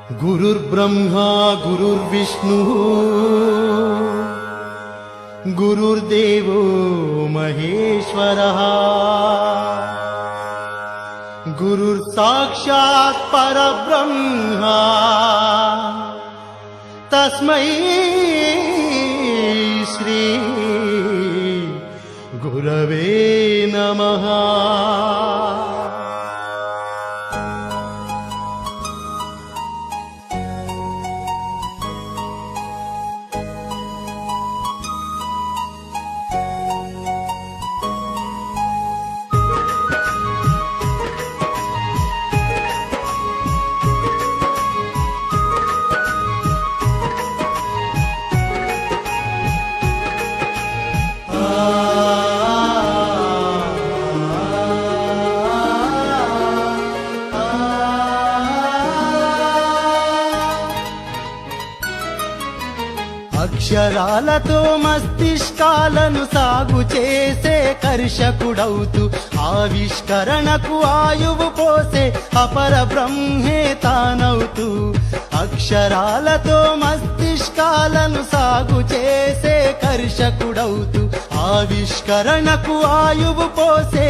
गुरुर्ब्रह्मा गुरुर्विष्णुः गुरुर्देवो महेश्वरः गुरुर्साक्षात् परब्रह्मा तस्मै श्री गुरवे नमः। అక్షరాలతో మస్తిష్కాలను సాగు చేసే కర్షకుడౌతూ ఆవిష్కరణకు ఆయువు పోసే అపర బ్రహ్మే తానవుతూ అక్షరాలతో మస్తిష్కాలను సాగు చేసే కర్షకుడౌతూ ఆవిష్కరణకు ఆయువు పోసే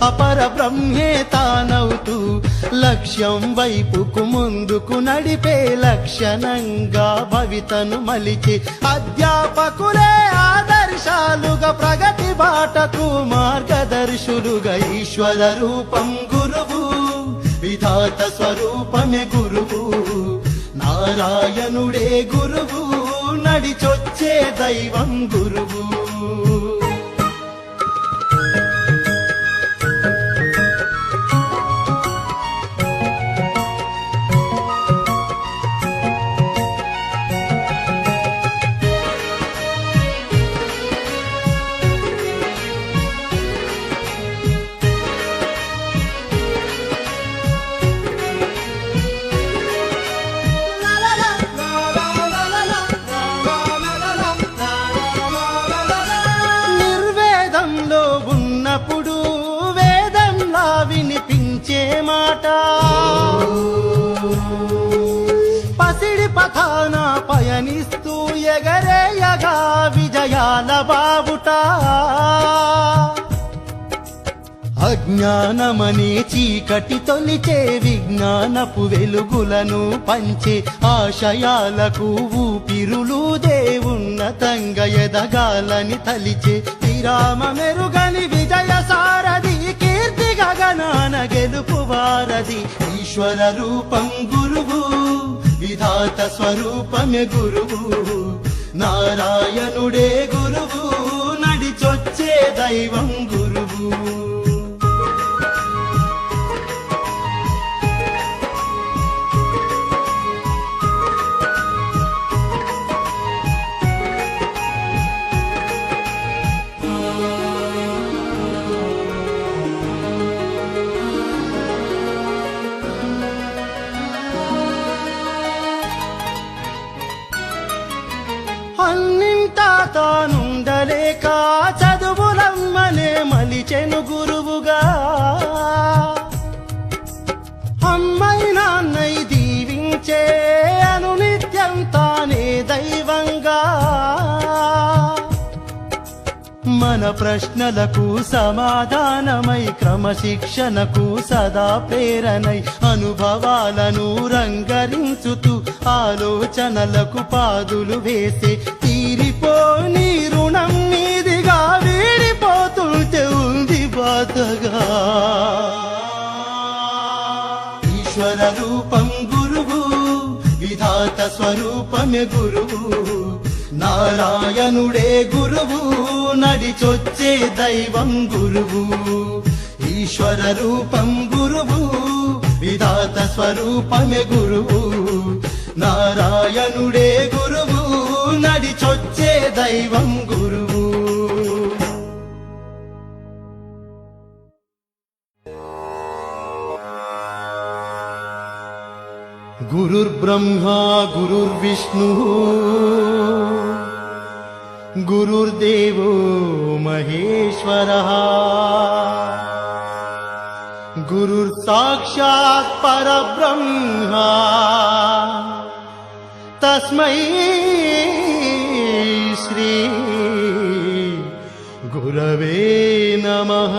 అపర బ్రహ్మే తానవుతూ లక్ష్యం వైపుకు ముందుకు నడిపే లక్షణంగా భవితను మలిచి అధ్యాపకులే ఆదర్శాలుగా ప్రగతి బాటకు మార్గదర్శులుగా ఈశ్వర రూపం గురువు విధాత స్వరూపమే గురువు నారాయణుడే గురువు నడిచొచ్చే దైవం గురువు। వేదంలా వినిపించే మాట పసిడి పథాన పయనిస్తూ ఎగరేయగా విజయాల బావుట అజ్ఞానమనే చీకటి తొలిచే విజ్ఞానపు వెలుగులను పంచే ఆశయాలకు ఊపిరులుదే ఉన్నతంగా ఎదగాలని తలిచే విరామ మెరుగని విజయ సారథి కీర్తి గగనాన గెలుపు వారధి ఈశ్వర రూపం గురువు విధాత స్వరూపమే గురువు నారాయణుడే గురువు నడిచొచ్చే దైవం గురువు। అన్నింటా తానుండలేక చదువులమ్మనే మలిచెను గురువుగా అమ్మాయి నాన్నై దీవించే అనునిత్యం తానే దైవంగా మన ప్రశ్నలకు సమాధానమై క్రమశిక్షణకు సదా ప్రేరణై అనుభవాలను రంగరించుతూ ఆలోచనలకు పాదులు వేసే తీరిపోని రుణం మీదిగా వీడిపోతుంటే ఉంది బాధగా ఈశ్వర రూపం గురువు విధాత స్వరూపమే గురువు నారాయణుడే గురువు నడిచొచ్చే దైవం గురువు ఈశ్వర రూపం గురువు విధాత స్వరూపమే గురువు నారాయణుడే గురువు నడిచొచ్చే దైవం గురువు। गुरुर्ब्रह्मा गुरुर्विष्णुः गुरुर्देवो महेश्वरः గురుర్ సాక్షాత్ పరబ్రహ్మ తస్మై శ్రీ గురవే నమః.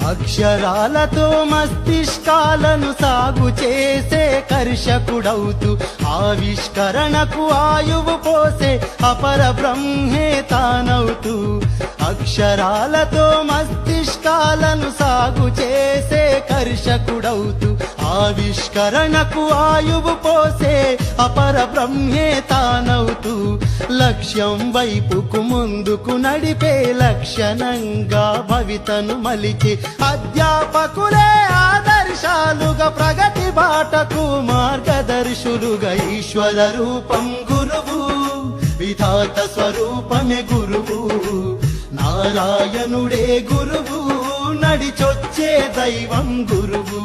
అక్షరాలతో మస్తిష్కాలను సాగు చేసే కర్షకుడవుతూ ఆవిష్కరణకు ఆయువు పోసే అపర బ్రహ్మే తానవుతూ. అక్షరాలతో మస్తిష్కాలను సాగు చేసే కర్షకుడవుతూ ఆవిష్కరణకు ఆయువు పోసే అపర బ్రహ్మే తానవుతూ. లక్ష్యం వైపుకు ముందుకు నడిపే లక్షణంగా భవితను మలిచి అధ్యాపకులే ఆదర్శాలుగా ప్రగతి బాటకు మార్గదర్శులుగా ఈశ్వర రూపం గురువు, విధాత స్వరూపమే గురువు, నారాయణుడే గురువు, నడిచొచ్చే దైవం గురువు.